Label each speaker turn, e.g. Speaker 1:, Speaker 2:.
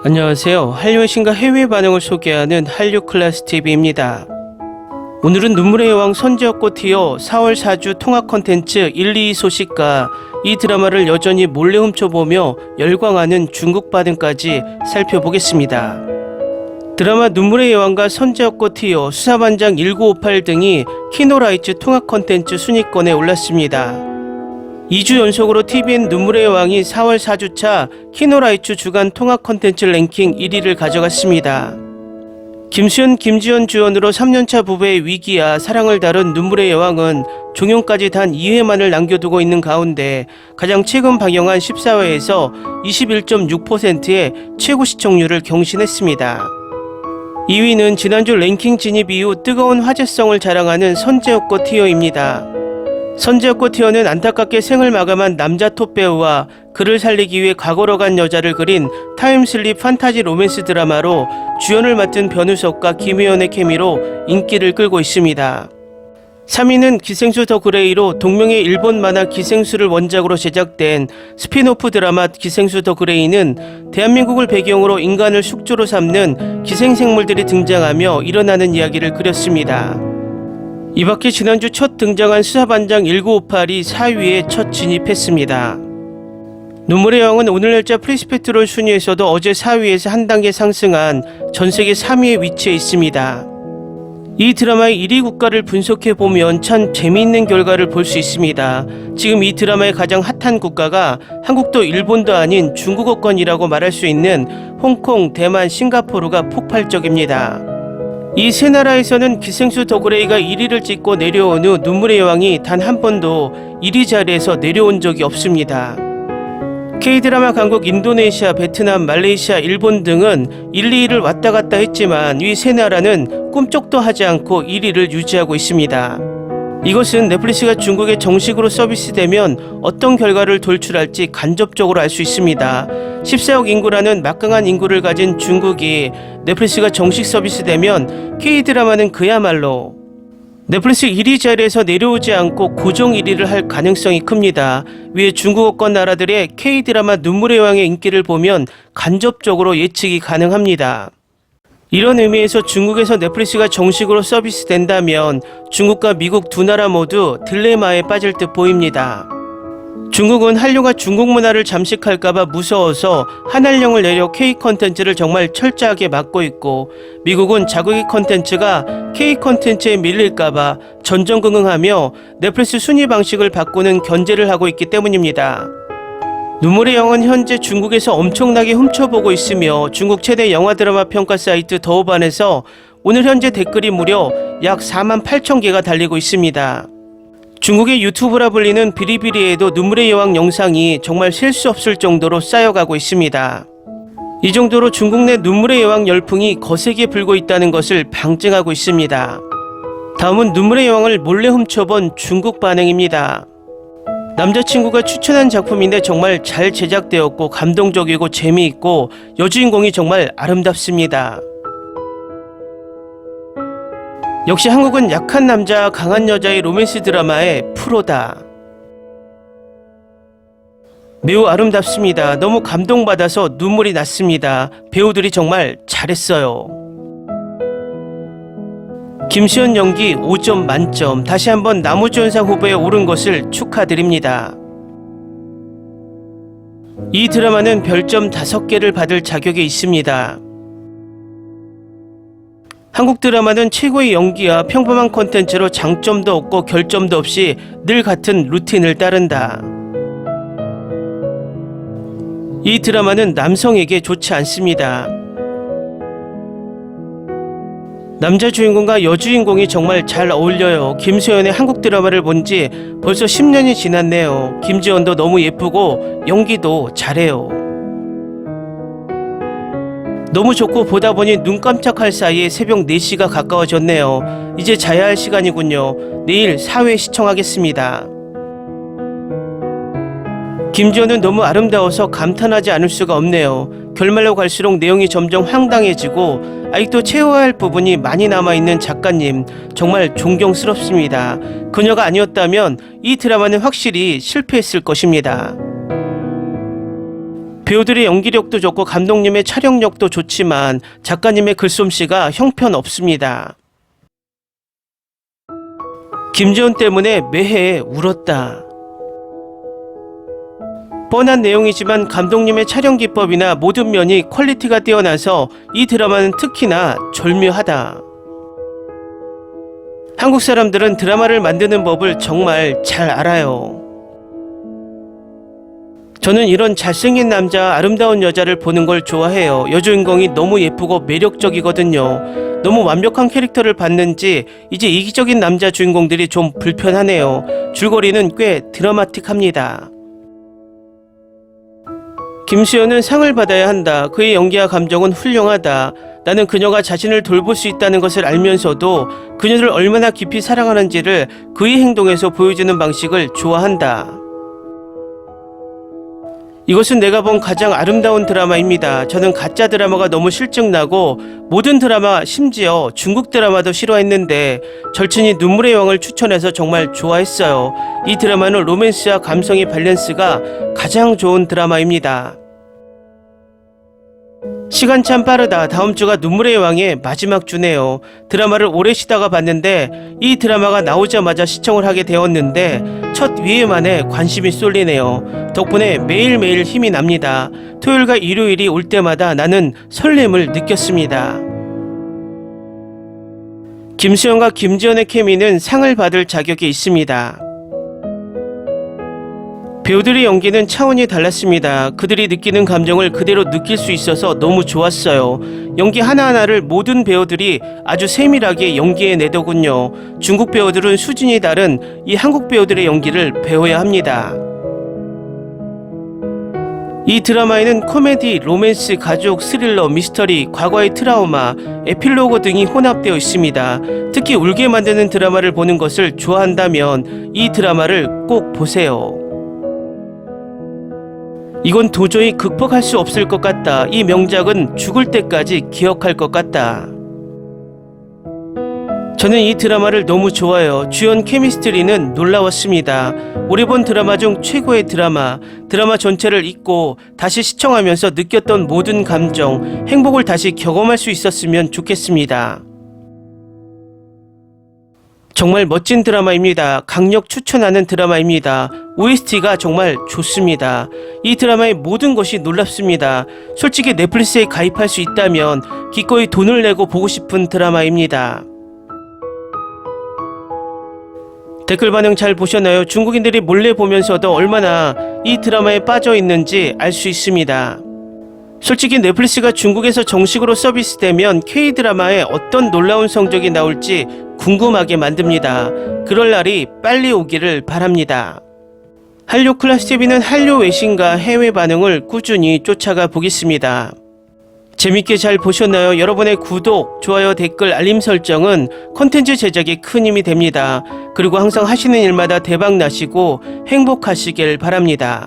Speaker 1: 안녕하세요. 한류의 신과 해외 반응을 소개하는 한류클래스TV입니다. 오늘은 눈물의 여왕 선지엽고 티어 4월 4주 통합 컨텐츠 1, 2 소식과 이 드라마를 여전히 몰래 훔쳐보며 열광하는 중국 반응까지 살펴보겠습니다. 드라마 눈물의 여왕과 선지엽고 티어 수사반장 1958 등이 키노라이츠 통합 컨텐츠 순위권에 올랐습니다. 2주 연속으로 TVN 눈물의 여왕이 4월 4주차 키노라이츠 주간 통합 컨텐츠 랭킹 1위를 가져갔습니다. 김수현, 김지연 주연으로 3년차 부부의 위기와 사랑을 다룬 눈물의 여왕은 종영까지 단 2회만을 남겨두고 있는 가운데 가장 최근 방영한 14회에서 21.6%의 최고 시청률을 경신했습니다. 2위는 지난주 랭킹 진입 이후 뜨거운 화제성을 자랑하는 선지엽고 티어입니다. 선지엽고 티어는 안타깝게 생을 마감한 남자 톱배우와 그를 살리기 위해 과거로 간 여자를 그린 타임슬립 판타지 로맨스 드라마로 주연을 맡은 변우석과 김혜연의 케미로 인기를 끌고 있습니다. 3위는 기생수 더 그레이로 동명의 일본 만화 기생수를 원작으로 제작된 스핀오프 드라마 기생수 더 그레이는 대한민국을 배경으로 인간을 숙주로 삼는 기생생물들이 등장하며 일어나는 이야기를 그렸습니다. 이밖에 지난주 첫 등장한 수사반장 1958이 4위에 첫 진입했습니다. 눈물의 여왕은 오늘 날짜 프리스페트롤 순위에서도 어제 4위에서 한 단계 상승한 전세계 3위에 위치해 있습니다. 이 드라마의 1위 국가를 분석해보면 참 재미있는 결과를 볼 수 있습니다. 지금 이 드라마의 가장 핫한 국가가 한국도 일본도 아닌 중국어권이라고 말할 수 있는 홍콩, 대만, 싱가포르가 폭발적입니다. 이 세 나라에서는 기생수 더 그레이가 1위를 찍고 내려온 후 눈물의 여왕이 단 한 번도 1위 자리에서 내려온 적이 없습니다. K드라마 강국 인도네시아, 베트남, 말레이시아, 일본 등은 1, 2위를 왔다 갔다 했지만 이 세 나라는 꿈쩍도 하지 않고 1위를 유지하고 있습니다. 이것은 넷플릭스가 중국에 정식으로 서비스되면 어떤 결과를 돌출할지 간접적으로 알 수 있습니다. 14억 인구라는 막강한 인구를 가진 중국이 넷플릭스가 정식 서비스되면 K드라마는 그야말로 넷플릭스 1위 자리에서 내려오지 않고 고정 1위를 할 가능성이 큽니다. 위에 중국어권 나라들의 K드라마 눈물의 여왕의 인기를 보면 간접적으로 예측이 가능합니다. 이런 의미에서 중국에서 넷플릭스가 정식으로 서비스된다면 중국과 미국 두 나라 모두 딜레마에 빠질 듯 보입니다. 중국은 한류가 중국 문화를 잠식할까봐 무서워서 한한령을 내려 K 컨텐츠를 정말 철저하게 막고 있고, 미국은 자국의 컨텐츠가 K 컨텐츠에 밀릴까봐 전전긍긍하며 넷플릭스 순위 방식을 바꾸는 견제를 하고 있기 때문입니다. 눈물의 여왕은 현재 중국에서 엄청나게 훔쳐보고 있으며 중국 최대 영화 드라마 평가 사이트 더우반에서 오늘 현재 댓글이 무려 약 48,000개가 달리고 있습니다. 중국의 유튜브라 불리는 비리비리에도 눈물의 여왕 영상이 정말 셀 수 없을 정도로 쌓여가고 있습니다. 이 정도로 중국 내 눈물의 여왕 열풍이 거세게 불고 있다는 것을 방증하고 있습니다. 다음은 눈물의 여왕을 몰래 훔쳐본 중국 반응입니다. 남자친구가 추천한 작품인데 정말 잘 제작되었고 감동적이고 재미있고 여주인공이 정말 아름답습니다. 역시 한국은 약한 남자, 강한 여자의 로맨스 드라마의 프로다. 매우 아름답습니다. 너무 감동받아서 눈물이 났습니다. 배우들이 정말 잘했어요. 김수현 연기 5점 만점. 다시 한번 나무주연상 후보에 오른 것을 축하드립니다. 이 드라마는 별점 5개를 받을 자격이 있습니다. 한국 드라마는 최고의 연기와 평범한 콘텐츠로 장점도 없고 결점도 없이 늘 같은 루틴을 따른다. 이 드라마는 남성에게 좋지 않습니다. 남자 주인공과 여주인공이 정말 잘 어울려요. 김수현의 한국 드라마를 본 지 벌써 10년이 지났네요. 김지연도 너무 예쁘고 연기도 잘해요. 너무 좋고 보다 보니 눈 깜짝할 사이에 새벽 4시가 가까워졌네요. 이제 자야 할 시간이군요. 내일 4회 시청하겠습니다. 김지연은 너무 아름다워서 감탄하지 않을 수가 없네요. 결말로 갈수록 내용이 점점 황당해지고 아직도 채워야 할 부분이 많이 남아있는 작가님, 정말 존경스럽습니다. 그녀가 아니었다면 이 드라마는 확실히 실패했을 것입니다. 배우들의 연기력도 좋고 감독님의 촬영력도 좋지만 작가님의 글솜씨가 형편없습니다. 김지연 때문에 매해 울었다. 뻔한 내용이지만 감독님의 촬영 기법이나 모든 면이 퀄리티가 뛰어나서 이 드라마는 특히나 절묘하다. 한국 사람들은 드라마를 만드는 법을 정말 잘 알아요. 저는 이런 잘생긴 남자, 아름다운 여자를 보는 걸 좋아해요. 여주인공이 너무 예쁘고 매력적이거든요. 너무 완벽한 캐릭터를 봤는지 이제 이기적인 남자 주인공들이 좀 불편하네요. 줄거리는 꽤 드라마틱합니다. 김수현은 상을 받아야 한다. 그의 연기와 감정은 훌륭하다. 나는 그녀가 자신을 돌볼 수 있다는 것을 알면서도 그녀를 얼마나 깊이 사랑하는지를 그의 행동에서 보여주는 방식을 좋아한다. 이것은 내가 본 가장 아름다운 드라마입니다. 저는 가짜 드라마가 너무 실증나고 모든 드라마, 심지어 중국 드라마도 싫어했는데 절친이 눈물의 왕을 추천해서 정말 좋아했어요. 이 드라마는 로맨스와 감성의 밸런스가 가장 좋은 드라마입니다. 시간 참 빠르다. 다음 주가 눈물의 왕의 마지막 주네요. 드라마를 오래 쉬다가 봤는데 이 드라마가 나오자마자 시청을 하게 되었는데 첫 위에만에 관심이 쏠리네요. 덕분에 매일매일 힘이 납니다. 토요일과 일요일이 올 때마다 나는 설렘을 느꼈습니다. 김수현과 김지연의 케미는 상을 받을 자격이 있습니다. 배우들의 연기는 차원이 달랐습니다. 그들이 느끼는 감정을 그대로 느낄 수 있어서 너무 좋았어요. 연기 하나하나를 모든 배우들이 아주 세밀하게 연기해내더군요. 중국 배우들은 수준이 다른 이 한국 배우들의 연기를 배워야 합니다. 이 드라마에는 코미디, 로맨스, 가족, 스릴러, 미스터리, 과거의 트라우마, 에필로그 등이 혼합되어 있습니다. 특히 울게 만드는 드라마를 보는 것을 좋아한다면 이 드라마를 꼭 보세요. 이건 도저히 극복할 수 없을 것 같다. 이 명작은 죽을 때까지 기억할 것 같다. 저는 이 드라마를 너무 좋아해요. 주연 케미스트리는 놀라웠습니다. 올해 본 드라마 중 최고의 드라마. 드라마 전체를 잊고 다시 시청하면서 느꼈던 모든 감정, 행복을 다시 경험할 수 있었으면 좋겠습니다. 정말 멋진 드라마입니다. 강력 추천하는 드라마입니다. OST가 정말 좋습니다. 이 드라마의 모든 것이 놀랍습니다. 솔직히 넷플릭스에 가입할 수 있다면 기꺼이 돈을 내고 보고 싶은 드라마입니다. 댓글 반응 잘 보셨나요? 중국인들이 몰래 보면서도 얼마나 이 드라마에 빠져 있는지 알 수 있습니다. 솔직히 넷플릭스가 중국에서 정식으로 서비스되면 K드라마에 어떤 놀라운 성적이 나올지 궁금하게 만듭니다. 그럴 날이 빨리 오기를 바랍니다. 한류 클래스TV는 한류 외신과 해외 반응을 꾸준히 쫓아가 보겠습니다. 재밌게 잘 보셨나요? 여러분의 구독, 좋아요, 댓글, 알림 설정은 콘텐츠 제작에 큰 힘이 됩니다. 그리고 항상 하시는 일마다 대박 나시고 행복하시길 바랍니다.